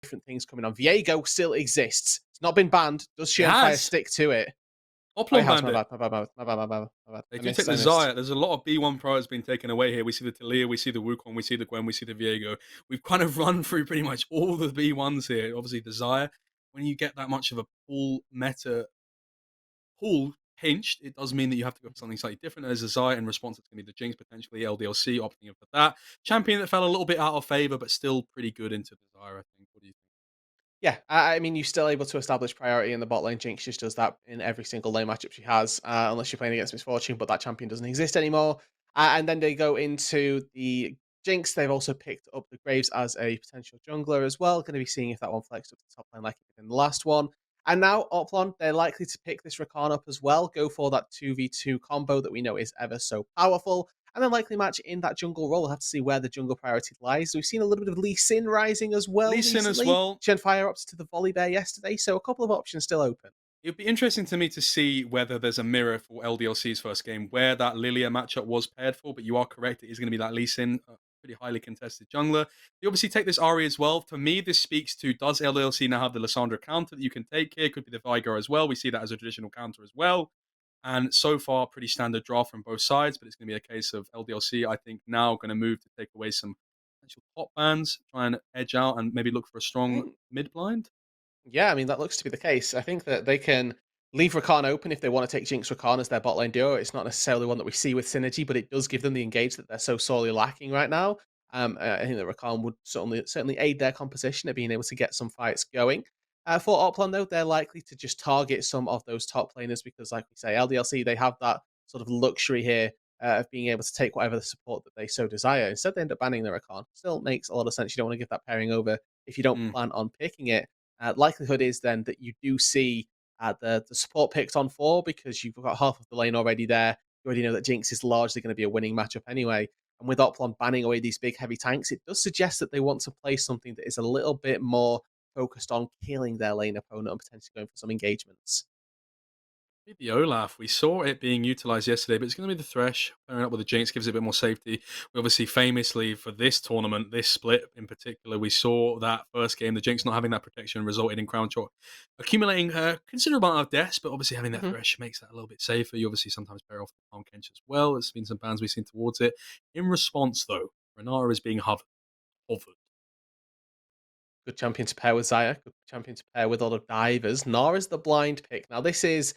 different things coming on. Viego still exists. It's not been banned. Does It Fire has. stick to it? Oh, it Oplon has. banned My it. bad. My bad. My bad. My bad. My bad. My bad. They I do take missed. the I missed. Xayah. There's a lot of B1 pros being taken away here. We see the Talia, we see the Wukong, we see the Gwen, we see the Viego. We've kind of run through pretty much all the B1s here. Obviously, the Xayah, when you get that much of a pool meta pool pinched, it does mean that you have to go for something slightly different. There's a Xayah in response, it's going to be the Jinx, potentially LDLC, opting in for that. Champion that fell a little bit out of favor, but still pretty good into the Xayah, I think. What do you think? Yeah, I mean, you're still able to establish priority in the bot lane. Jinx just does that in every single lane matchup she has, unless you're playing against Misfortune, but that champion doesn't exist anymore. And then they go into the Jinx. They've also picked up the Graves as a potential jungler as well. Going to be seeing if that one flexed up to top lane like it did in the last one. And now Oplon, they're likely to pick this Rakan up as well, go for that 2v2 combo that we know is ever so powerful. And then likely match in that jungle role. We'll have to see where the jungle priority lies. We've seen a little bit of Lee Sin rising as well Lee Sin as recently. well. Fire opted to the volley bear yesterday, so a couple of options still open. It'd be interesting to me to see whether there's a mirror for LDLC's first game where that Lilia matchup was paired for, but you are correct, it is going to be that Lee Sin, a pretty highly contested jungler. You obviously take this Ari as well. For me, this speaks to, does LDLC now have the Lissandra counter that you can take here? Could be the Vigo as well. We see that as a traditional counter as well. And so far, pretty standard draft from both sides, but it's going to be a case of LDLC, I think, now going to move to take away some potential top bans, try and edge out and maybe look for a strong Mm, mid blind. yeah, I mean, that looks to be the case. I think that they can leave Rakan open if they want to take Jinx Rakan as their bot lane duo. It's not necessarily one that we see with Synergy, but it does give them the engage that they're so sorely lacking right now. I think that Rakan would certainly aid their composition at being able to get some fights going. For Oplon, though, they're likely to just target some of those top laners because, like we say, LDLC, they have that sort of luxury here of being able to take whatever the support that they so desire. Instead, they end up banning the Rakan. Still makes a lot of sense. You don't want to give that pairing over if you don't Mm. plan on picking it. Likelihood is then that you do see the support picked on 4 because you've got half of the lane already there. You already know that Jinx is largely going to be a winning matchup anyway. And with Oplon banning away these big heavy tanks, it does suggest that they want to play something that is a little bit more focused on killing their lane opponent and potentially going for some engagements. The Olaf, we saw it being utilized yesterday, but it's going to be the Thresh. Pairing up with the Jinx gives it a bit more safety. We obviously famously for this tournament, this split in particular, we saw that first game, the Jinx not having that protection resulted in Crown Chop accumulating a considerable amount of deaths, but obviously having that Mhm. Thresh makes that a little bit safer. You obviously sometimes pair off the Palm Kench as well. There's been some bans we've seen towards it. In response, though, Renata is being hovered. Good champion to pair with Xayah. Good champion to pair with a lot of divers. Nara's the blind pick. Now, this is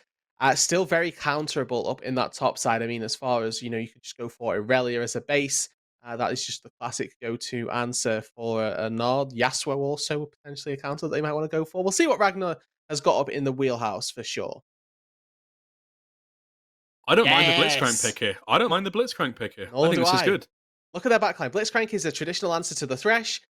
still very counterable up in that top side. I mean, as far as, you could just go for Irelia as a base. That is just the classic go-to answer for a Nard. Yasuo also potentially a counter that they might want to go for. We'll see what Ragnar has got up in the wheelhouse for sure. I don't mind the Blitzcrank Yes! pick here. I don't mind the Blitzcrank pick here. I Nor think do this is I. good. Look at their backline. Blitzcrank is a traditional answer to the Thresh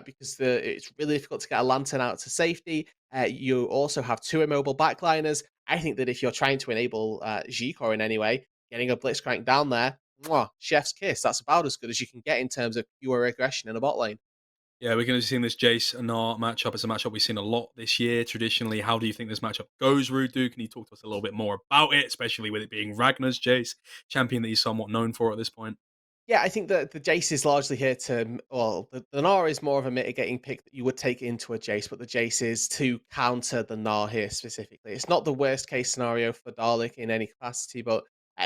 because it's really difficult to get a Lantern out to safety. You also have 2 immobile backliners. I think that if you're trying to enable Zikor in any way, getting a Blitzcrank down there, mwah, chef's kiss. That's about as good as you can get in terms of pure aggression in a bot lane. Yeah, we're going to see this Jace and Art matchup as a matchup we've seen a lot this year. Traditionally, how do you think this matchup goes, Rudu? Can you talk to us a little bit more about it, especially with it being Ragnar's Jace, champion that he's somewhat known for at this point? Yeah, I think that the Jace is largely here to, well, the Gnar is more of a mitigating pick that you would take into a Jace, but the Jace is to counter the Gnar here specifically. It's not the worst case scenario for Dalek in any capacity, but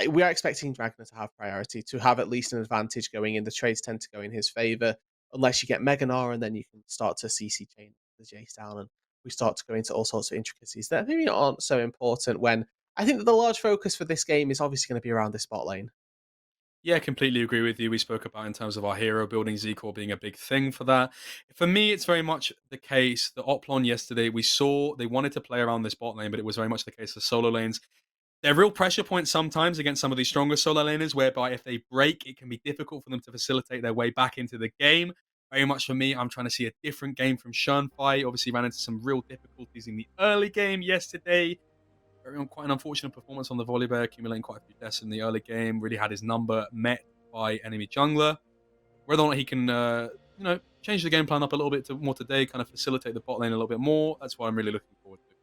we are expecting Ragnar to have priority, to have at least an advantage going in. The trades tend to go in his favor, unless you get Mega Gnar, and then you can start to CC chain the Jace down, and we start to go into all sorts of intricacies that maybe aren't so important when I think that the large focus for this game is obviously going to be around this bot lane. Yeah, completely agree with you. We spoke about in terms of our hero building, Zcor being a big thing for that. For me, it's very much the case. The Oplon yesterday, we saw they wanted to play around this bot lane, but it was very much the case of solo lanes. They're real pressure points sometimes against some of these stronger solo laners, whereby if they break, it can be difficult for them to facilitate their way back into the game. Very much for me, I'm trying to see a different game from Shunfai. Obviously, ran into some real difficulties in the early game yesterday. Quite an unfortunate performance on the volley bear, accumulating quite a few deaths in the early game. Really had his number met by enemy jungler. Whether or not he can, change the game plan up a little bit to more today, kind of facilitate the bot lane a little bit more. That's what I'm really looking forward to.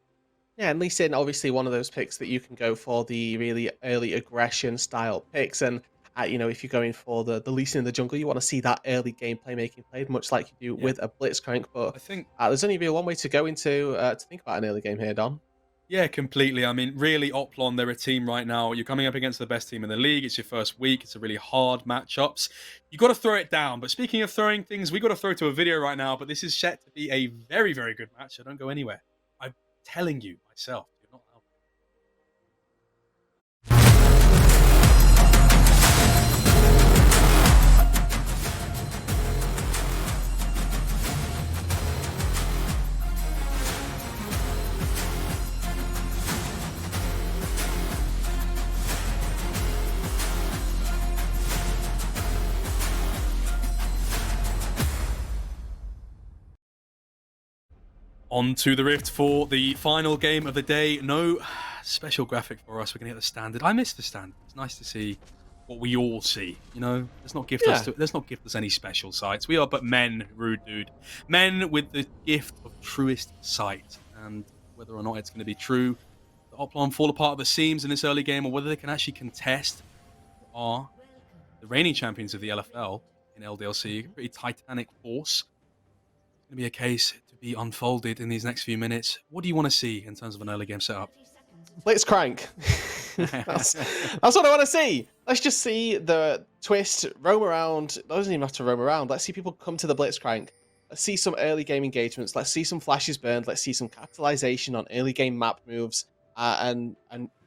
Yeah, and Lee Sin, obviously one of those picks that you can go for the really early aggression style picks. And You know, if you're going for the least in the jungle, you want to see that early game playmaking played, much like you do Yeah, with a Blitzcrank. But I think there's only really one way to go into to think about an early game here, Don. yeah, completely. I mean, really, Oplon, they're a team right now. You're coming up against the best team in the league. It's your first week. It's a really hard matchups. You got to throw it down. But speaking of throwing things, we got to throw to a video right now. But this is set to be a very, very good match. So don't go anywhere. I'm telling you myself. You're not allowed. On to the Rift for the final game of the day. No special graphic for us. We're going to get the standard. I miss the standard. It's nice to see what we all see. You know, Yeah, let's not gift us any special sights. We are but men, rude dude. Men with the gift of truest sight. And whether or not it's going to be true, the Oplon fall apart at the seams in this early game, or whether they can actually contest what are the reigning champions of the LFL in LDLC. Pretty titanic force. Going to be a case to be unfolded in these next few minutes. What do you want to see in terms of an early game setup? Blitzcrank. That's what I want to see. Let's just see the twist roam around. It doesn't even have to roam around. Let's see people come to the Blitzcrank. Let's see some early game engagements. Let's see some flashes burned. Let's see some capitalization on early game map moves, and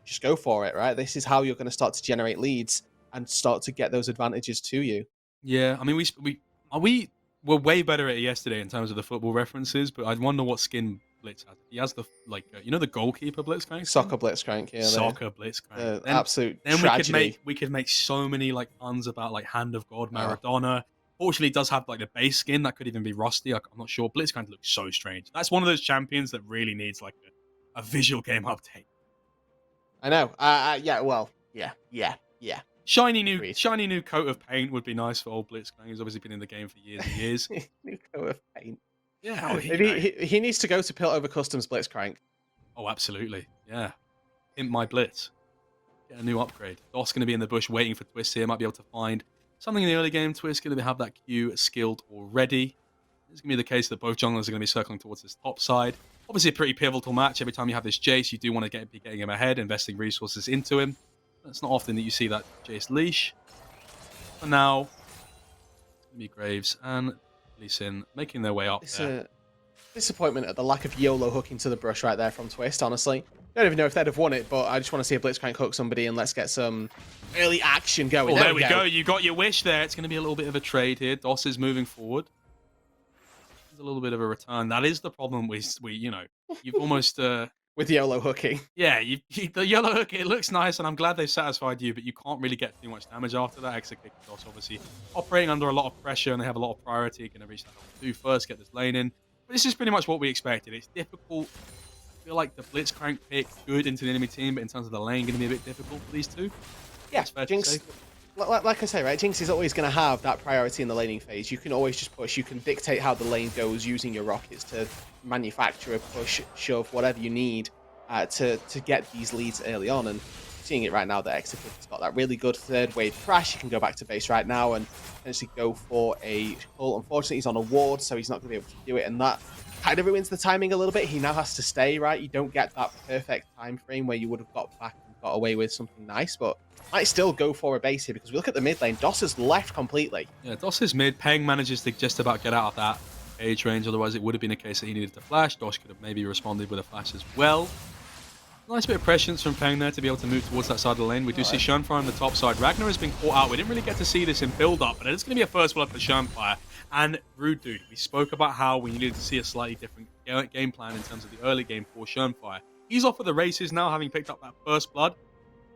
just go for it. Right. This is how you're going to start to generate leads and start to get those advantages to you. Yeah, I mean, we were way better at it yesterday in terms of the football references, but I wonder what skin Blitz has. He has the the goalkeeper Blitzcrank skin? Soccer Blitzcrank. Yeah. Soccer Blitzcrank. Absolute Then tragedy. we could make so many like puns about like Hand of God, Oh. Maradona. Fortunately, it does have like the base skin that could even be rusty. I'm not sure. Blitzcrank looks so strange. That's one of those champions that really needs like a visual game update. I know. Yeah. Well. Yeah. Yeah. Yeah. Shiny Agreed. new coat of paint would be nice for old Blitzcrank. He's obviously been in the game for years and years. New coat of paint. Yeah, Maybe he needs to go to Piltover Customs Blitzcrank. oh, absolutely. Yeah. Imp my Blitz. Get a new upgrade. Doss going to be in the bush waiting for Twist here. Might be able to find something in the early game. Twist going to have that Q skilled already. It's going to be the case that both junglers are going to be circling towards this top side. Obviously, a pretty pivotal match. Every time you have this Jace, you do want to be getting him ahead, investing resources into him. It's not often that you see that Jace leash. For now, it's going to be Graves and Lee Sin making their way up It's there. a disappointment at the lack of YOLO hooking to the brush right there from Twist, honestly. Don't even know if they'd have won it, but I just want to see a Blitzcrank hook somebody and let's get some early action going. Well, there we go. You got your wish there. It's going to be a little bit of a trade here. Doss is moving forward. There's a little bit of a return. That is the problem. You've almost With YOLO hooking. yeah, the yellow hook. It looks nice, and I'm glad they've satisfied you. But you can't really get too much damage after that. Exit kick Doss obviously operating under a lot of pressure, and they have a lot of priority. Going to reach that level 2 first, get this lane in. But this is pretty much what we expected. It's difficult. I feel like the Blitzcrank pick good into the enemy team, but in terms of the lane, going to be a bit difficult for these two. Yeah, That's fair to Jinx, say. like I say, right, Jinx is always going to have that priority in the laning phase. You can always just push. You can dictate how the lane goes using your rockets to manufacture a push, shove, whatever you need to get these leads early on. And seeing it right now that Execution's got that really good third wave crash. You can go back to base right now and potentially go for a pull. Unfortunately, he's on a ward, so he's not going to be able to do it. And that kind of ruins the timing a little bit. He now has to stay, right? You don't get that perfect time frame where you would have got back and got away with something nice, but might still go for a base here because we look at the mid lane. Doss has left completely. Yeah, Doss is mid. Peng manages to just about get out of that age range. Otherwise, it would have been a case that he needed to flash. Doss could have maybe responded with a flash as well. Nice bit of prescience from Peng there to be able to move towards that side of the lane. We do see Shunfire on the top side. Ragnar has been caught out. We didn't really get to see this in build-up, but it's going to be a first blood for Shunfire. And Rude Dude, we spoke about how we needed to see a slightly different game plan in terms of the early game for Shunfire. He's off of the races now, having picked up that first blood.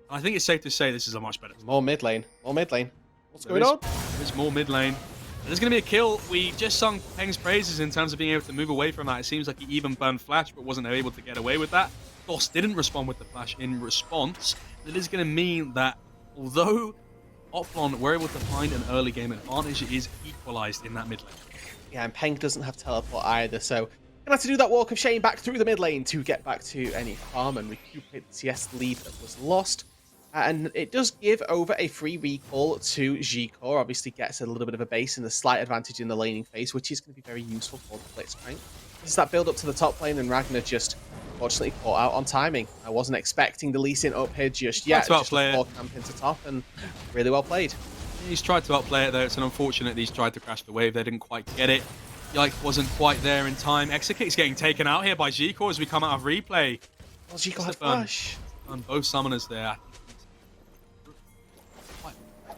And I think it's safe to say this is a much better. More mid lane. More mid lane. What's going on? There's more mid lane. And there's going to be a kill. We just sung Peng's praises in terms of being able to move away from that. It seems like he even burned flash, but wasn't able to get away with that. Doss didn't respond with the flash in response. That is going to mean that although Oplon were able to find an early game advantage, it is equalized in that mid lane. Yeah, and Peng doesn't have teleport either, so gonna have to do that walk of shame back through the mid lane to get back to any farm and recuperate the CS lead that was lost. And it does give over a free recall to G-Core. Obviously gets a little bit of a base and a slight advantage in the laning phase, which is going to be very useful for the Blitzcrank. This is that build up to the top lane, and Ragnar just unfortunately caught out on timing. I wasn't expecting the Lee Sin up here just Tried yet. to Just a outplay it. 4 camp into top, and really well played. He's tried to outplay it though. It's an unfortunate that he's tried to crash the wave. They didn't quite get it. Yike wasn't quite there in time. Execute's getting taken out here by G-Core as we come out of replay. Well, G-Core had flash. On both summoners there.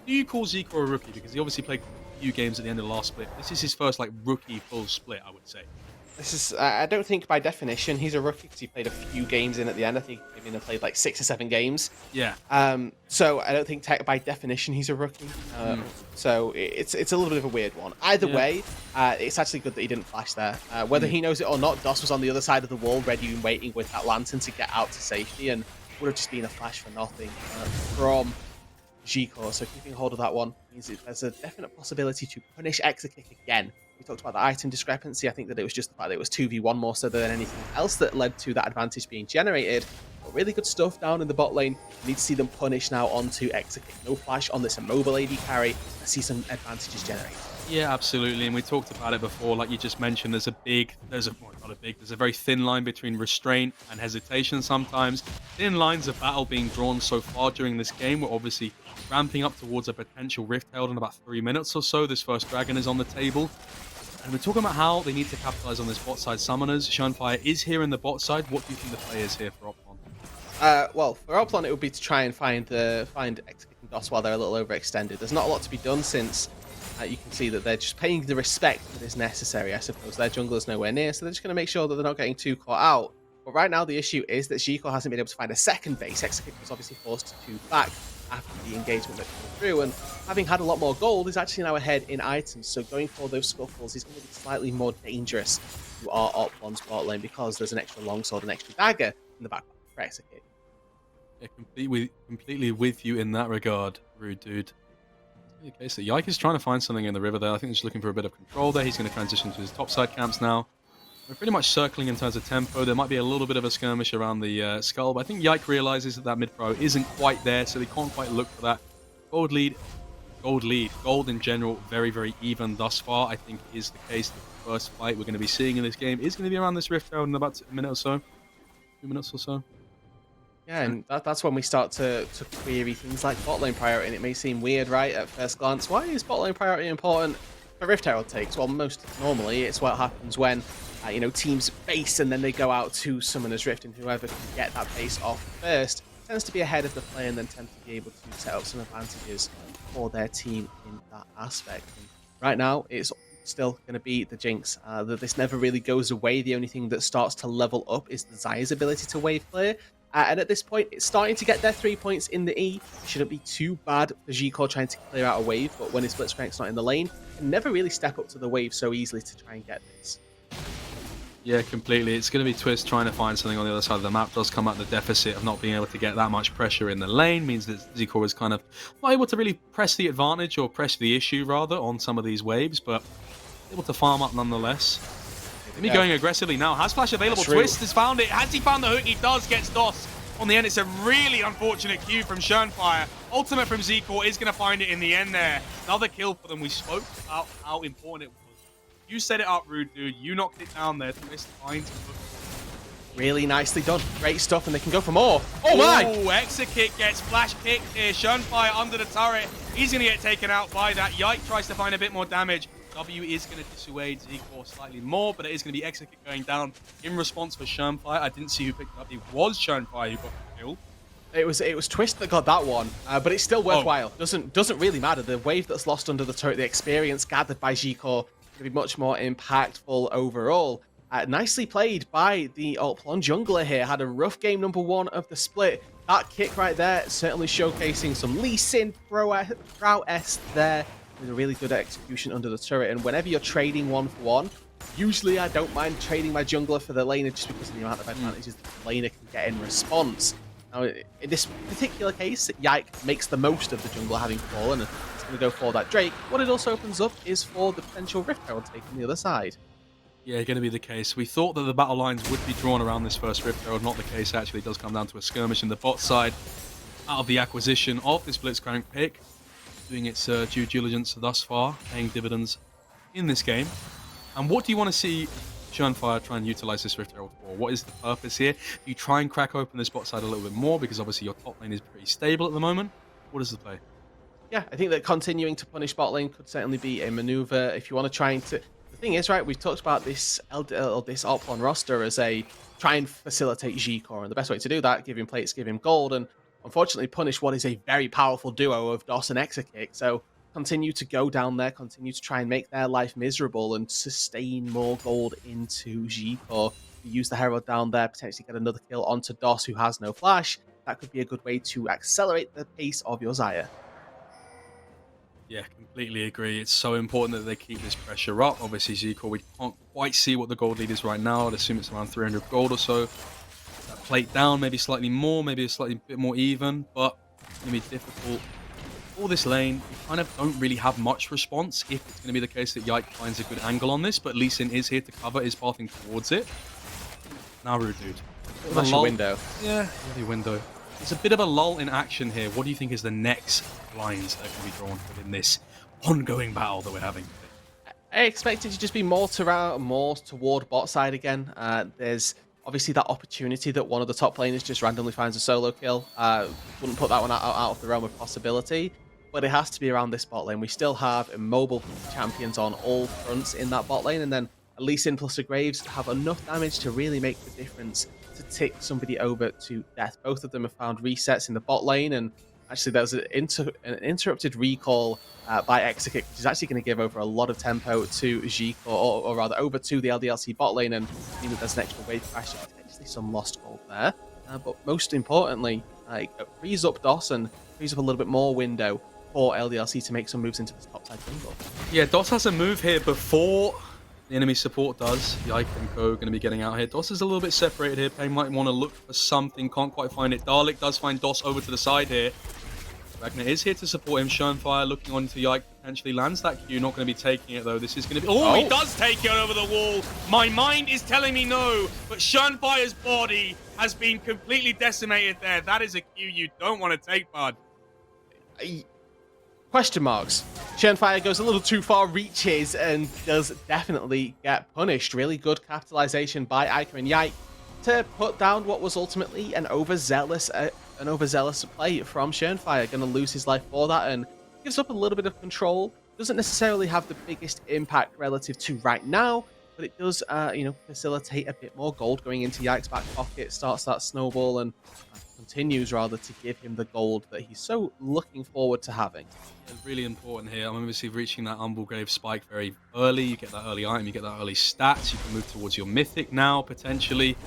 Do you call G-Core a rookie? Because he obviously played a few games at the end of the last split. This is his first like rookie full split, I would say. This is, I don't think by definition he's a rookie because he played a few games in at the end. I think he played like 6 or 7 games. Yeah. So I don't think by definition he's a rookie. So it's a little bit of a weird one. Either way, it's actually good that he didn't flash there. Whether he knows it or not, DOS was on the other side of the wall, ready and waiting with that lantern to get out to safety, and would have just been a flash for nothing from G-Core. So keeping hold of that one means there's a definite possibility to punish Exekick again. We talked about the item discrepancy. I think that it was just the fact that it was 2v1 more so than anything else that led to that advantage being generated. But really good stuff down in the bot lane. We need to see them punish now onto Exekick. No flash on this immobile AD carry. I see some advantages generated. Yeah, absolutely. And we talked about it before, like you just mentioned, there's a very thin line between restraint and hesitation sometimes. Thin lines of battle being drawn so far during this game. We're obviously ramping up towards a potential Rift held in about 3 minutes or so. This first dragon is on the table. And we're talking about how they need to capitalize on this bot side summoners. Shunfire is here in the bot side. What do you think the play is here for Oplon? Well, for Oplon, it would be to try and find Exekick and DOS while they're a little overextended. There's not a lot to be done since you can see that they're just paying the respect that is necessary, I suppose. Their jungler's nowhere near, so they're just going to make sure that they're not getting too caught out. But right now, the issue is that G-Core hasn't been able to find a second base. Exekick was obviously forced to back after the engagement that came through, and having had a lot more gold, is actually now ahead in items. So going for those scuffles is going to be slightly more dangerous to our Oplon's bot lane because there's an extra longsword and extra dagger in the back for Exekick. Yeah, completely with you in that regard, rude dude. Okay, so Yike is trying to find something in the river there. I think he's looking for a bit of control there. He's going to transition to his topside camps now. We're pretty much circling in terms of tempo. There might be a little bit of a skirmish around the skull, but I think Yike realizes that mid pro isn't quite there, so they can't quite look for that. Gold lead. Gold in general, very, very even thus far. I think is the case. The first fight we're going to be seeing in this game is going to be around this rift round in about a minute or so. 2 minutes or so. Yeah, and that's when we start to query things like bot lane priority, and it may seem weird, right, at first glance. Why is bot lane priority important for Rift Herald takes? Well, most normally, it's what happens when, teams base and then they go out to Summoner's Rift, and whoever can get that base off first tends to be ahead of the play and then tend to be able to set up some advantages for their team in that aspect. And right now, it's still going to be the Jinx. That this never really goes away. The only thing that starts to level up is the Zaya's ability to wave clear. And at this point, it's starting to get their 3 points in the E. It shouldn't be too bad for G-Core trying to clear out a wave, but when his Blitzcrank's not in the lane, can never really step up to the wave so easily to try and get this. Yeah, completely. It's going to be Twist trying to find something on the other side of the map. Does come at the deficit of not being able to get that much pressure in the lane. Means that G-Core is kind of not able to really press the advantage, or press the issue, rather, on some of these waves, but able to farm up nonetheless. Me going aggressively now. Has flash available. Twist has found it. Has he found the hook? He does. Gets DOS on the end. It's a really unfortunate Q from Shurnfire. Ultimate from Z-Core is going to find it in the end there. Another kill for them. We spoke about how important it was. You set it up, rude dude. You knocked it down there. Twist finds the hook. Really nicely done. Great stuff, and they can go for more. Oh my! Oh, Exekick gets flash kicked here. Shurnfire under the turret. He's going to get taken out by that. Yike tries to find a bit more damage. W is going to dissuade Z-Core slightly more, but it is going to be Exekick going down in response for Shurnfire. I didn't see who picked it up. It was Shurnfire who got the kill. It was Twist that got that one, but it's still worthwhile. Doesn't really matter. The wave that's lost under the turret, the experience gathered by G-Core, going to be much more impactful overall. Nicely played by the Oplon jungler here. Had a rough game number 1 of the split. That kick right there certainly showcasing some Lee Sin prowess there. With a really good execution under the turret. And whenever you're trading 1-for-1, usually I don't mind trading my jungler for the laner just because of the amount of advantages that the laner can get in response. Now, in this particular case, Yike makes the most of the jungler having fallen, and it's going to go for that Drake. What it also opens up is for the potential Rift Herald take on the other side. Yeah, going to be the case. We thought that the battle lines would be drawn around this first Rift Herald. Not the case, actually. It does come down to a skirmish in the bot side. out of the acquisition of this Blitzcrank pick, doing its due diligence thus far, paying dividends in this game. And what do you want to see Fire try and utilize this Rift Herald for? What is the purpose here? Do you try and crack open this bot side a little bit more because obviously your top lane is pretty stable at the moment? What is the play? Yeah, I think that continuing to punish bot lane could certainly be a maneuver if you want to try and... The thing is, right, we've talked about this this Oplon roster as a try and facilitate G-Core, and the best way to do that, give him plates, give him gold, and unfortunately punish what is a very powerful duo of DOS and Exakick. So continue to go down there, continue to try and make their life miserable and sustain more gold into G-Core. Use the Herald down there, potentially get another kill onto DOS, who has no flash. That could be a good way to accelerate the pace of your Xayah. Yeah, completely agree. It's so important that they keep this pressure up. Obviously, Zico, we can't quite see what the gold lead is right now. I'd assume it's around 300 gold or so. That plate down, maybe slightly more, maybe a slightly bit more even, but it's going to be difficult. For this lane, we kind of don't really have much response if it's going to be the case that Yike finds a good angle on this, but Lee Sin is here to cover, is pathing towards it. Naru, dude. That's your window. Yeah, really window. There's a bit of a lull in action here. What do you think is the next lines that can be drawn within this ongoing battle that we're having today? I expect it to just be more toward bot side again. There's obviously that opportunity that one of the top laners just randomly finds a solo kill. Wouldn't put that one out of the realm of possibility, but it has to be around this bot lane. We still have immobile champions on all fronts in that bot lane, and then a Lee Sin plus a Graves have enough damage to really make the difference to tick somebody over to death. Both of them have found resets in the bot lane, and actually there was an interrupted recall by Exakick, which is actually going to give over a lot of tempo to G-Core, or rather over to the LDLC bot lane, and mean that there's an extra wave crash, potentially some lost gold there. But most importantly, it frees up DOS and frees up a little bit more window for LDLC to make some moves into this top side jungle. Yeah, DOS has a move here before the enemy support does. Yike and Co going to be getting out here. DOS is a little bit separated here. Peng might want to look for something, can't quite find it. Dalek does find DOS over to the side here. Ragnar is here to support him. Fire looking on to Yike, potentially lands that Q. Not going to be taking it though. This is going to be... Oh, he does take it over the wall. My mind is telling me no, but Fire's body has been completely decimated there. That is a Q you don't want to take, bud. Question marks. Fire goes a little too far, reaches, and does definitely get punished. Really good capitalization by Iker and Yike to put down what was ultimately an overzealous play from Fire. Going to lose his life for that, and gives up a little bit of control. Doesn't necessarily have the biggest impact relative to right now, but it does, facilitate a bit more gold going into Yike's back pocket. Starts that snowball and continues rather to give him the gold that he's so looking forward to having. It's really important here. I'm obviously reaching that Humble Grave spike very early. You get that early item, you get that early stats. You can move towards your mythic now potentially.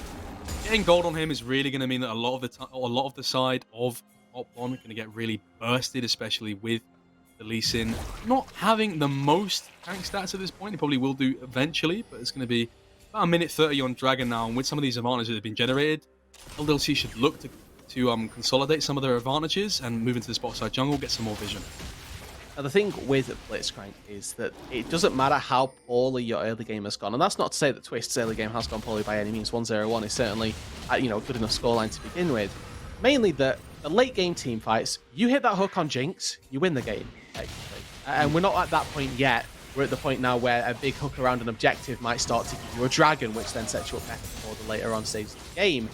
Getting gold on him is really going to mean that a lot of the side of Oplon are going to get really bursted, especially with the Lee Sin not having the most tank stats at this point. He probably will do eventually, but it's going to be about a minute 30 on Dragon now, and with some of these advantages that have been generated, LDLC should look to consolidate some of their advantages and move into the spot side jungle, get some more vision. Now, the thing with Blitzcrank is that it doesn't matter how poorly your early game has gone, and that's not to say that Twist's early game has gone poorly by any means. 1-0-1 is certainly a good enough scoreline to begin with. Mainly the late game team fights, you hit that hook on Jinx, you win the game, technically. And we're not at that point yet. We're at the point now where a big hook around an objective might start to give you a dragon, which then sets you up better for the later on stages of the game.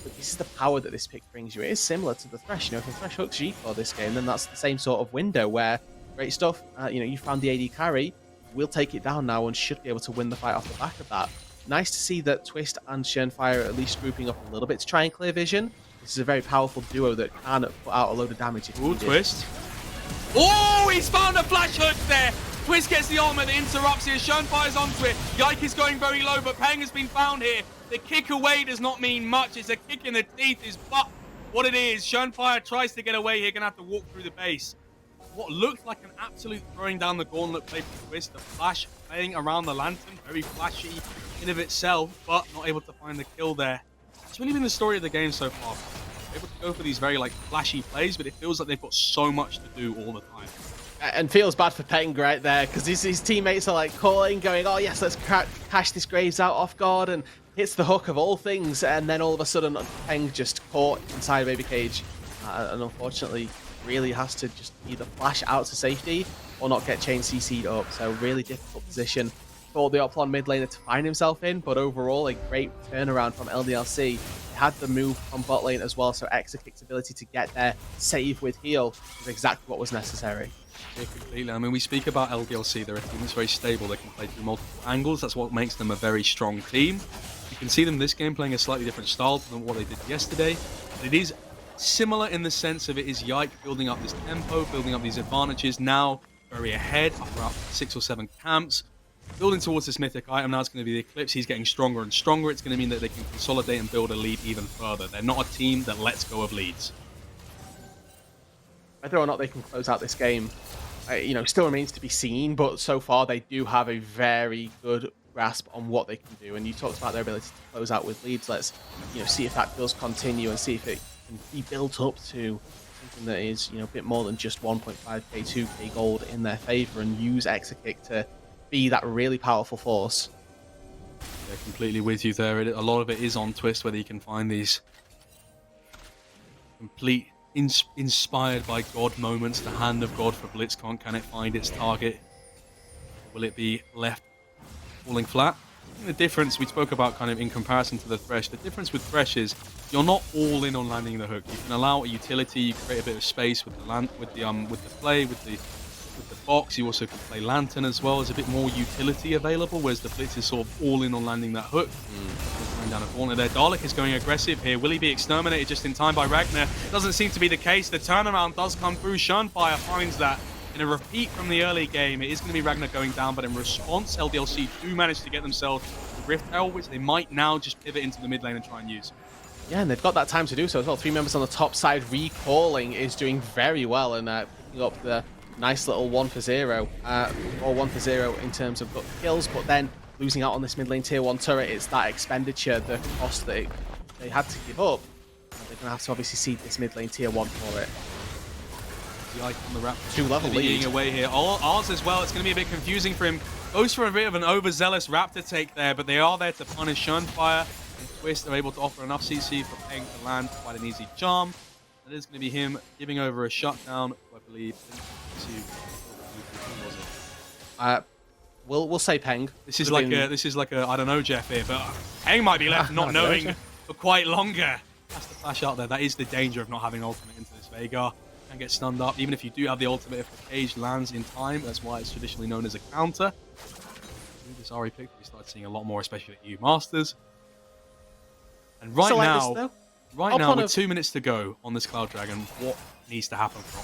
But this is the power that this pick brings you. It is similar to the Thresh. If the Thresh hooks G4 this game, then that's the same sort of window where, great stuff, you found the AD carry, we'll take it down now and should be able to win the fight off the back of that. Nice to see that Twist and Fire are at least grouping up a little bit to try and clear vision. This is a very powerful duo that can put out a load of damage. Ooh, Twist. Oh, he's found a flash hook there. Twist gets the armor that interrupts here. Fire's onto it. Yike is going very low, but Peng has been found here. The kick away does not mean much. It's a kick in the teeth is but what it is. Fire tries to get away here. Going to have to walk through the base. What looked like an absolute throwing down the gauntlet play for Twist. The flash playing around the lantern. Very flashy in of itself, but not able to find the kill there. It's really been the story of the game so far. They're able to go for these very flashy plays, but it feels like they've got so much to do all the time. And feels bad for Peng right there, because his teammates are calling, going, oh yes, let's cash this Graves out off guard, and hits the hook of all things, and then all of a sudden Peng just caught inside a baby cage. and unfortunately really has to just either flash out to safety or not get chain CC'd up. So really difficult position for the Oplon mid laner to find himself in, but overall a great turnaround from LDLC. They had the move from bot lane as well, so Exakick's ability to get there, save with heal, was exactly what was necessary. Yeah, completely. I mean, we speak about LDLC. They're a team that's very stable. They can play through multiple angles. That's what makes them a very strong team. You can see them this game playing a slightly different style than what they did yesterday. But it is similar in the sense of it is Yike building up this tempo, building up these advantages. Now very ahead, up around 6 or 7 camps. Building towards this mythic item, now it's going to be the Eclipse. He's getting stronger and stronger. It's going to mean that they can consolidate and build a lead even further. They're not a team that lets go of leads. Whether or not they can close out this game, still remains to be seen, but so far they do have a very good grasp on what they can do. And you talked about their ability to close out with leads. Let's, see if that does continue and see if it can be built up to something that is, a bit more than just 1.5k, 2k gold in their favor, and use Exakick to be that really powerful force. Yeah, completely with you there. A lot of it is on Twist, whether you can find these complete inspired by God moments. The hand of God for Blitzcrank, can it find its target? Will it be left falling flat? I think the difference we spoke about kind of in comparison to the Thresh, the difference with Thresh is you're not all in on landing the hook. You can allow a utility, you create a bit of space with the box. You also can play Lantern as well. There's a bit more utility available, whereas the Blitz is sort of all in on landing that hook. Going down a corner there. Dalek is going aggressive here. Will he be exterminated just in time by Ragnar? Doesn't seem to be the case. The turnaround does come through. Shunfire finds that in a repeat from the early game. It is going to be Ragnar going down, but in response, LDLC do manage to get themselves the Rift Tail, which they might now just pivot into the mid lane and try and use. Yeah, and they've got that time to do so as well. 3 members on the top side. Recalling is doing very well and picking up the nice little 1 for 0, or 1 for 0 in terms of kills, but then losing out on this mid lane tier 1 turret. It's that expenditure, the cost that they had to give up. And they're going to have to obviously see this mid lane tier 1 for it. The icon on the Raptor. 2-level lead. Away here. Ours as well. It's going to be a bit confusing for him. Goes for a bit of an overzealous Raptor take there, but they are there to punish Shunfire. And Twist are able to offer enough CC for Peng to land quite an easy charm. That is going to be him giving over a shutdown, I believe. We'll say Peng. This is like a I don't know, Jeff here, but Peng might be left not knowing for quite longer. Has to flash out there. That is the danger of not having ultimate into this Veigar. Can get stunned up, even if you do have the ultimate. If the cage lands in time, that's why it's traditionally known as a counter. This Ari pick we started seeing a lot more, especially at EU Masters. And right now. Right now, with 2 minutes to go on this Cloud Dragon, what needs to happen from?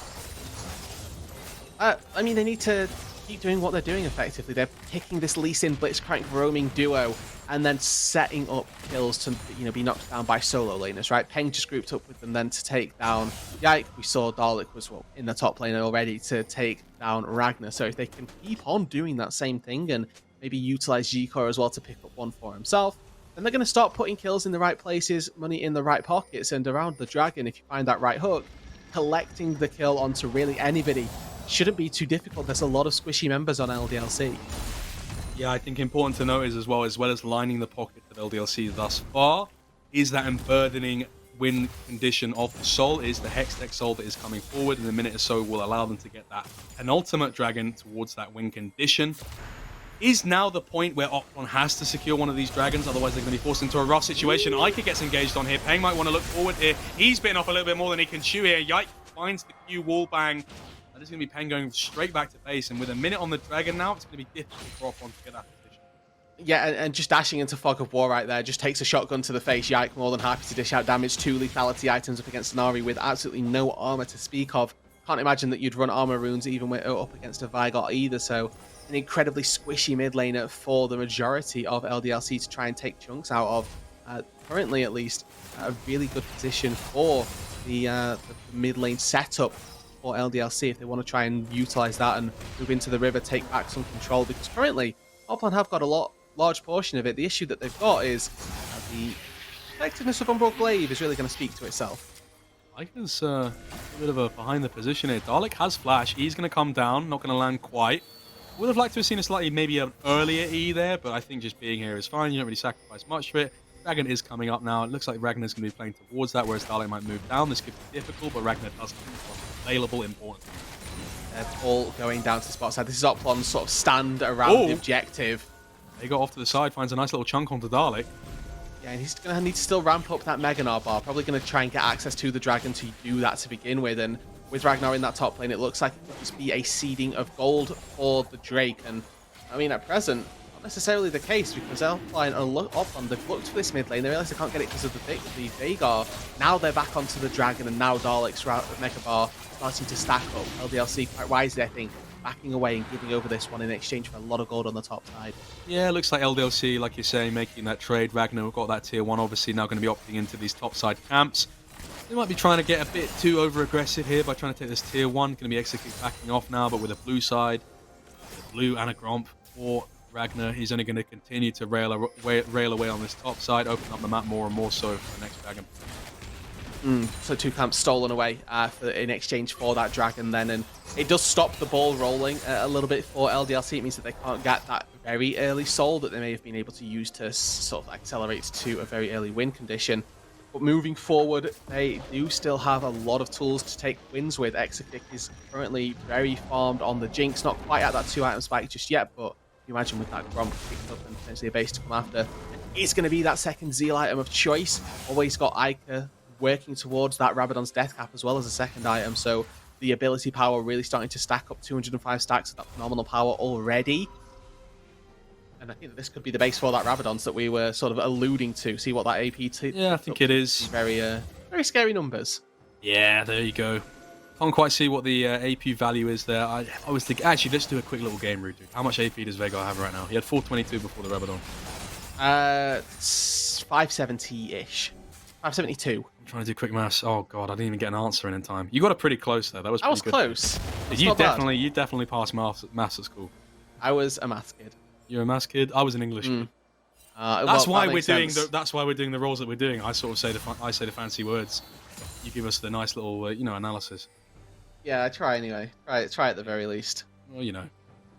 I mean, they need to keep doing what they're doing effectively. They're picking this Lee Sin Blitzcrank roaming duo and then setting up kills to be knocked down by solo laners, right? Peng just grouped up with them then to take down Yike. We saw Dalek was in the top lane already to take down Ragnar. So if they can keep on doing that same thing and maybe utilize G-Core as well to pick up 1 for himself, and they're going to start putting kills in the right places, money in the right pockets, and around the dragon, if you find that right hook, collecting the kill onto really anybody shouldn't be too difficult. There's a lot of squishy members on LDLC. Yeah, I think important to note is as well as lining the pocket of LDLC thus far, is that unburdening win condition of the soul, is the Hextech soul that is coming forward in a minute or so will allow them to get that penultimate dragon towards that win condition. Is now the point where Oplon has to secure one of these dragons, otherwise they're going to be forced into a rough situation. Ica gets engaged on here. Peng might want to look forward here. He's bitten off a little bit more than he can chew here. Yike finds the Q wallbang. That is going to be Peng going straight back to base, and with a minute on the dragon now, it's going to be difficult for Oplon to get that position. Yeah, and just dashing into Fog of War right there, just takes a shotgun to the face. Yike more than happy to dish out damage. 2 lethality items up against Nari with absolutely no armor to speak of. Can't imagine that you'd run armor runes even when up against a Veigar either, so an incredibly squishy mid laner for the majority of LDLC to try and take chunks out of. Currently, at least, a really good position for the mid lane setup for LDLC if they want to try and utilize that and move into the river, take back some control, because currently Oplon have got a large portion of it. The issue that they've got is the effectiveness of Umbral Glaive is really going to speak to itself. Ica's a bit of a behind the position here. Dalek has flash. He's going to come down, not going to land quite. Would have liked to have seen a slightly maybe an earlier E there, but I think just being here is fine. You don't really sacrifice much for it. Dragon is coming up now. It looks like Ragnar's going to be playing towards that, whereas Dalek might move down. This could be difficult, but Ragnar does come from available importance. They're all going down to the spot side. This is Oplon's sort of stand around the objective. They got off to the side, finds a nice little chunk onto Dalek. Yeah, and he's going to need to still ramp up that Meganar bar. Probably going to try and get access to the Dragon to do that to begin with. And with Ragnar in that top lane, it looks like it could just be a seeding of gold for the Drake. And I mean, at present, not necessarily the case, because Oplon, they've looked for this mid lane. They realize they can't get it because of the Veigar. Now they're back onto the Dragon, and now Dalek's route of Mega Bar starting to stack up. LDLC quite wisely, I think, backing away and giving over this one in exchange for a lot of gold on the top side. Yeah, it looks like LDLC, like you're saying, making that trade. Ragnar got that tier 1, obviously now going to be opting into these top side camps. They might be trying to get a bit too over-aggressive here by trying to take this tier 1. Going to be execute backing off now, but with a blue side, a blue and a Gromp for Ragnar. He's only going to continue to rail away on this top side, open up the map more and more so for the next Dragon. So 2 camps stolen away in exchange for that Dragon then, and it does stop the ball rolling a little bit for LDLC. It means that they can't get that very early soul that they may have been able to use to sort of accelerate to a very early win condition. But moving forward, they do still have a lot of tools to take wins with. Exekick is currently very farmed on the Jinx, not quite at that 2-item spike just yet, but you imagine with that Gromp picked up and potentially a base to come after, it's going to be that second Zeal item of choice. Always got Ica working towards that Rabadon's death cap as well as a second item, so the ability power really starting to stack up. 205 stacks of that phenomenal power already. And I think that this could be the base for that Rabadon's that we were sort of alluding to. See what that AP Yeah, I think it is. Very scary numbers. Yeah, there you go. Can't quite see what the AP value is there. I was thinking, actually, let's do a quick little game route. How much AP does Veigar have right now? He had 422 before the Rabadon. 570-ish. 572. I'm trying to do quick maths. Oh god, I didn't even get an answer in time. You got it pretty close there. That was pretty good. Close. You definitely passed maths at school. I was a maths kid. You're a maths kid. I was an English kid. That's why we're doing the roles that we're doing. I sort of say the fancy words. You give us the nice little analysis. Yeah, I try anyway. Try at the very least. Well,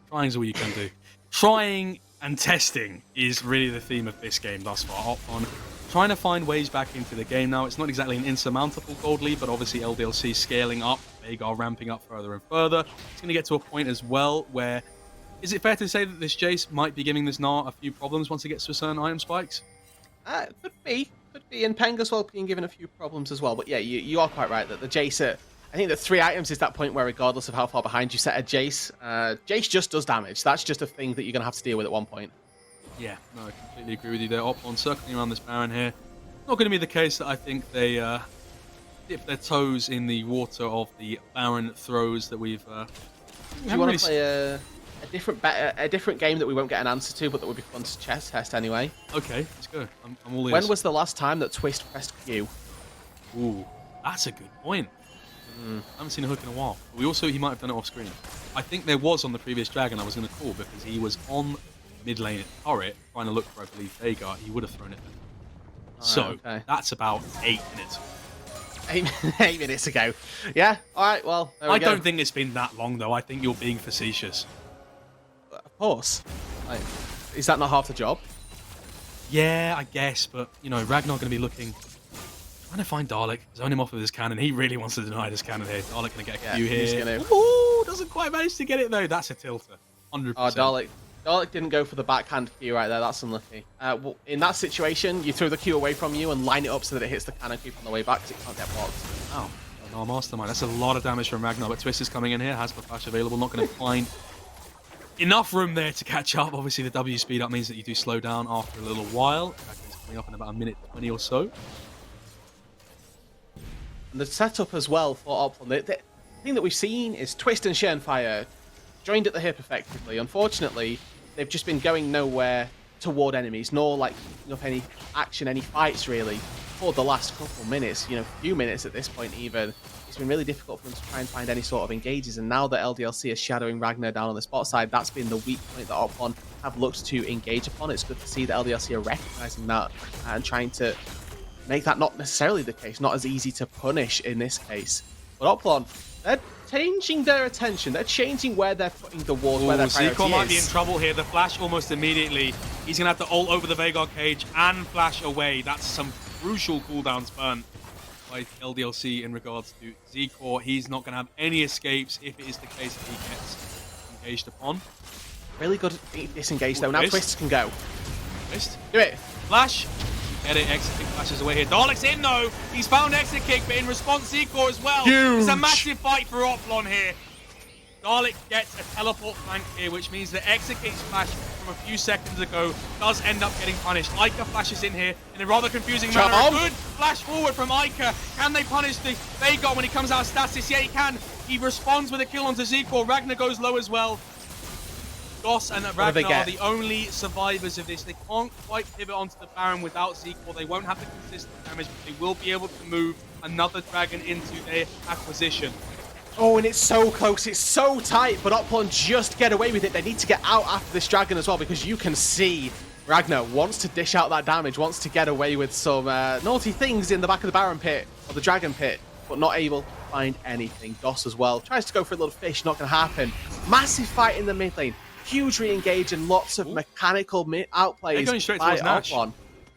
trying's all you can do. Trying and testing is really the theme of this game thus far. Oplon trying to find ways back into the game now. It's not exactly an insurmountable gold lead, but obviously LDLC scaling up, Veigar ramping up further and further. It's going to get to a point as well where, is it fair to say that this Jace might be giving this Gnar a few problems once it gets to certain item spikes? Could be, and Peng as well being given a few problems as well. But yeah, you are quite right that the Jace, I think the 3 items is that point where regardless of how far behind you set a Jace, Jace just does damage. That's just a thing that you're going to have to deal with at one point. Yeah, no, I completely agree with you there. Oplon circling around this Baron here. Not going to be the case that I think they dip their toes in the water of the Baron throws that we've... Do you want to play a different game that we won't get an answer to, but that would be fun to test anyway? Okay, let's go. I'm all ears. When was the last time that Twist pressed Q? Ooh, that's a good point. I haven't seen a hook in a while. He might have done it off screen. I think there was on the previous Dragon I was going to call because he was on mid lane at turret trying to look for, I believe, Veigar. He would have thrown it then. Okay. That's about 8 minutes. 8 minutes ago. Yeah, alright, well, there we go. don't think it's been that long, though. I think you're being facetious. Of course. Is that not half the job? Yeah, I guess, but, Ragnar going to be looking... Trying to find Dalek, zone him off with his cannon. He really wants to deny this cannon here. Dalek going to get a Q here. Ooh, doesn't quite manage to get it, though. That's a tilter. 100%. Oh, Dalek didn't go for the backhand Q right there. That's unlucky. Well, in that situation, you throw the Q away from you and line it up so that it hits the cannon creep on the way back because it can't get blocked. Wow. No, Mastermind. That's a lot of damage from Ragnar, but Twist is coming in here. Has the flash available. Not going to find enough room there to catch up. Obviously, the W speed up means that you do slow down after a little while. Dragon's coming up in about a minute 20 or so. And the setup as well for Oplon, the thing that we've seen is Twist and Shenfire joined at the hip effectively. Unfortunately, they've just been going nowhere toward enemies, nor picking up any action, any fights really, for the last couple minutes, few minutes at this point even. It's been really difficult for them to try and find any sort of engages, and now that LDLC is shadowing Ragnar down on the spot side, that's been the weak point that Oplon have looked to engage upon. It's good to see that LDLC are recognizing that and trying to make that not necessarily the case, not as easy to punish in this case. But Oplon, they're changing their attention. They're changing where they're putting the ward, where their priority Zico might be in is. trouble here. The flash almost immediately. He's going to have to ult over the Veigar cage and flash away. That's some crucial cooldowns burn by LDLC in regards to Zico. He's not going to have any escapes if it is the case that he gets engaged upon. Really good disengage though. Now Twist can go. Twist. Do it. Flash. Get it. Exit kick flashes away here. Dalek's in though. He's found exit kick, but in response, Zico as well. Huge. It's a massive fight for Oplon here. Dalek gets a teleport flank here, which means the exit kick flash from a few seconds ago does end up getting punished. Ica flashes in here in a rather confusing manner. A good flash forward from Ica. Can they punish the Veigar when he comes out of stasis? Yeah, he can. He responds with a kill onto Zico. Ragnar goes low as well. Goss and Ragnar are the only survivors of this. They can't quite pivot onto the Baron without Zico. They won't have the consistent damage, but they will be able to move another dragon into their acquisition. Oh, and it's so close. It's so tight, but Oplon just get away with it. They need to get out after this dragon as well, because you can see Ragnar wants to dish out that damage, wants to get away with some naughty things in the back of the Baron pit, or the dragon pit, but not able to find anything. Goss as well tries to go for a little fish, not going to happen. Massive fight in the mid lane. Huge re-engage and lots of mechanical outplays. They're going straight by towards Nash. Oplon.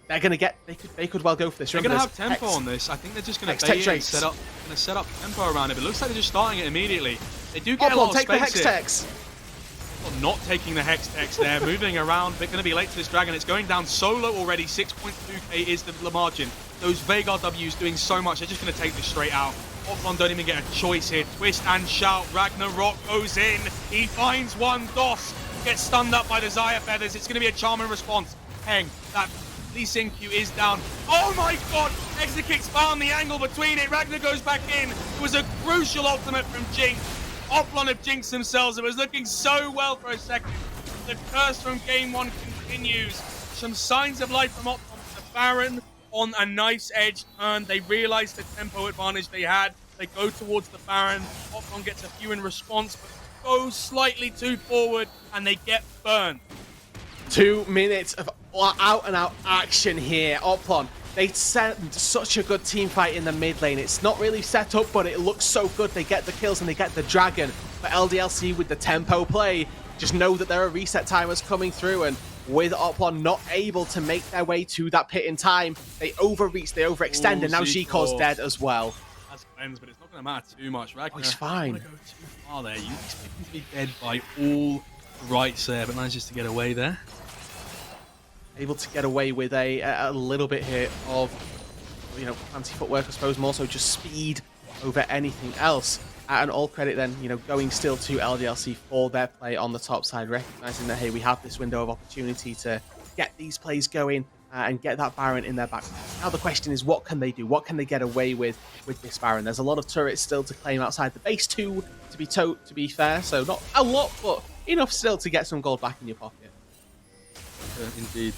They're going to get. They could well go for this. They're going to have tempo on this. I think they're just going to bait and set up tempo around it. But it looks like they're just starting it immediately. They do get a lot of take the space Hex here. Well, not taking the Hex Tex there, moving around. They're going to be late to this dragon. It's going down solo already. 6.2k is the margin. Those Veigar W's doing so much. They're just going to take this straight out. Oplon don't even get a choice here. Twist and shout. Ragnarok goes in. He finds one. Doss gets stunned up by the Xayah feathers. It's going to be a charming response. Heng, that Lee Sin Q is down. Oh my god! Exit kicks found the angle between it. Ragnar goes back in. It was a crucial ultimate from Jinx. Oplon have jinxed themselves. It was looking so well for a second. The curse from game one continues. Some signs of life from Oplon. The Baron on a nice edge turn. They realize the tempo advantage they had. They go towards the Baron. Oplon gets a few in response, but goes slightly too forward, and they get burned. 2 minutes of out-and-out action here. Oplon, they sent such a good team fight in the mid lane. It's not really set up, but it looks so good. They get the kills and they get the dragon. But LDLC with the tempo play, just know that there are reset timers coming through, and with Oplon not able to make their way to that pit in time, they overreach, they overextend, and now Zico's dead as well. That's cleansed, but it's not going to matter too much. Ragnar, he's fine. Don't want to go too far there. You expect him to be dead by all rights there, but manages to get away there. Able to get away with a little bit here of, you know, fancy footwork, I suppose, more so just speed over anything else. And all credit then, you know, going still to LDLC for their play on the top side, recognizing that, hey, we have this window of opportunity to get these plays going and get that Baron in their back. Now the question is, what can they do? What can they get away with this Baron? There's a lot of turrets still to claim outside the base too, to be fair. So not a lot, but enough still to get some gold back in your pocket. Indeed.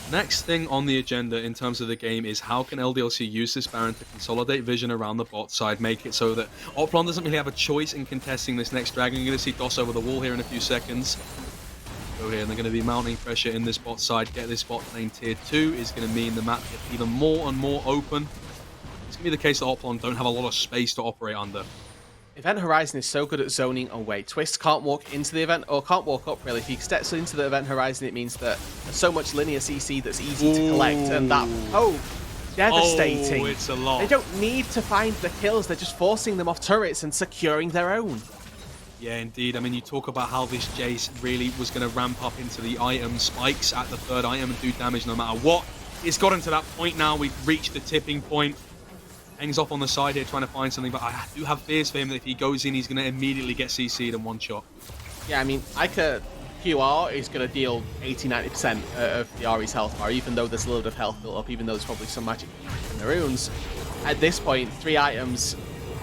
Next thing on the agenda in terms of the game is how can LDLC use this Baron to consolidate vision around the bot side, make it so that Oplon doesn't really have a choice in contesting this next dragon. You're going to see Doss over the wall here in a few seconds. Go here, and they're going to be mounting pressure in this bot side. Get this bot lane tier 2 is going to mean the map gets even more and more open. It's going to be the case that Oplon don't have a lot of space to operate under. Event Horizon is so good at zoning away. Twist can't walk into the event, or can't walk up really. If he steps into the Event Horizon, it means that there's so much linear CC that's easy to collect, and that, devastating. Oh, it's a lot. They don't need to find the kills, they're just forcing them off turrets and securing their own. Yeah, indeed. I mean, you talk about how this Jace really was going to ramp up into the item spikes at the third item and do damage no matter what. It's gotten to that point now. We've reached the tipping point. Hangs off on the side here trying to find something, but I do have fears for him that if he goes in, he's going to immediately get CC'd in one shot. Yeah, I mean, Ica QR is going to deal 80-90% of the Ahri's health bar, even though there's a little bit of health built up, even though there's probably some magic in the runes. At this point, 3 items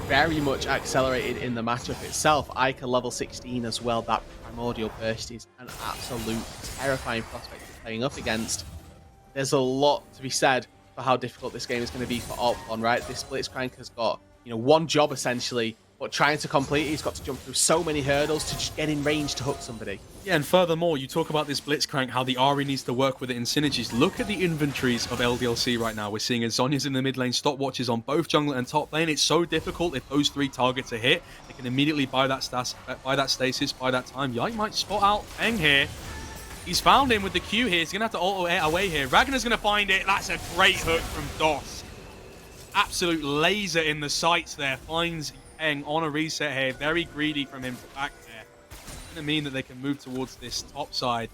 very much accelerated in the matchup itself. Ica level 16 as well. That Primordial Burst is an absolute terrifying prospect of playing up against. There's a lot to be said for how difficult this game is going to be for Oplon, right? This Blitzcrank has got, you know, one job essentially but trying to complete, he's got to jump through so many hurdles to just get in range to hook somebody. Yeah, and furthermore, you talk about this Blitzcrank, how the Ari needs to work with it in synergies. Look at the inventories of LDLC right now. We're seeing Azonia's in the mid lane, stopwatches on both jungle and top lane. It's so difficult if those 3 targets are hit. They can immediately buy that stasis, buy that time. Yike might spot out Peng here. He's found him with the Q here. He's going to have to auto it away here. Ragnar's going to find it. That's a great hook from DOS. Absolute laser in the sights there. Finds Peng on a reset here. Very greedy from him to back there. Going to mean that they can move towards this top side.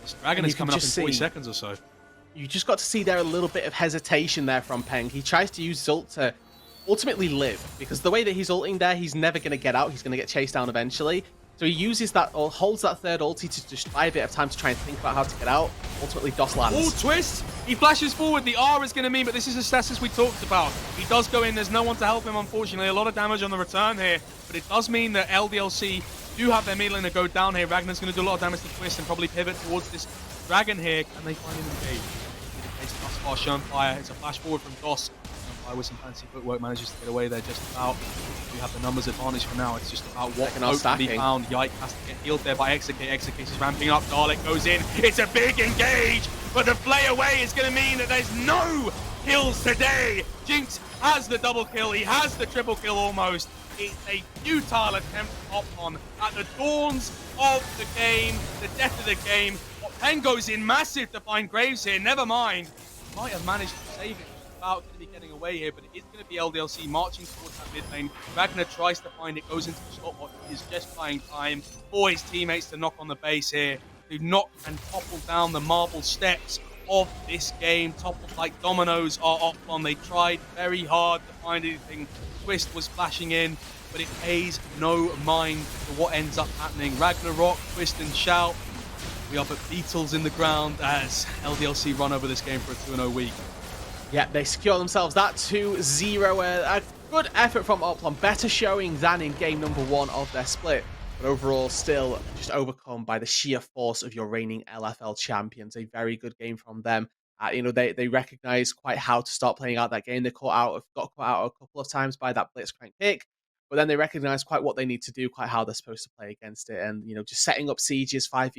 This dragon is coming up in 40 seconds or so. You just got to see there a little bit of hesitation there from Peng. He tries to use his ult to ultimately live, because the way that he's ulting there, he's never going to get out. He's going to get chased down eventually. So he uses that, or holds that third ulti to just buy a bit of time to try and think about how to get out. Ultimately, DOS lands. Oh, twist! He flashes forward. The R is going to mean, but this is a stasis we talked about. He does go in. There's no one to help him, unfortunately. A lot of damage on the return here, but it does mean that LDLC do have their mid lane to go down here. Ragnar's going to do a lot of damage to Twist and probably pivot towards this dragon here. Can they find him engaged? Thus far, Shunfire. It's a flash forward from DOS. Shunfire with some fancy footwork manages to get away there just about. We have the numbers advantage for now. It's just about what can be found. Yike has to get healed there by Execute. Execute is ramping up. Dalek goes in. It's a big engage, but the play away is going to mean that there's no kills today. Jinx has the double kill. He has the triple kill almost. It's a futile attempt to Oplon at the dawns of the game, the death of the game. Peng goes in massive to find Graves here. Never mind. Might have managed to save it. About going to be getting away here, but it is going to be LDLC marching towards that mid lane. Ragnar tries to find it, goes into the stopwatch. He's just buying time for his teammates to knock on the base here. To knock and topple down the marble steps of this game. Toppled like dominoes are Oplon. They tried very hard to find anything. Twist was flashing in, but it pays no mind to what ends up happening. Ragnarok, Twist and Shout. We are but beetles in the ground as LDLC run over this game for a 2-0 week. Yeah, they secure themselves that 2-0. A good effort from Oplon. Better showing than in game number 1 of their split. But overall, still just overcome by the sheer force of your reigning LFL champions. A very good game from them. They recognize quite how to start playing out that game. Got caught out a couple of times by that Blitzcrank pick. But then they recognize quite what they need to do, quite how they're supposed to play against it. And, just setting up sieges 5v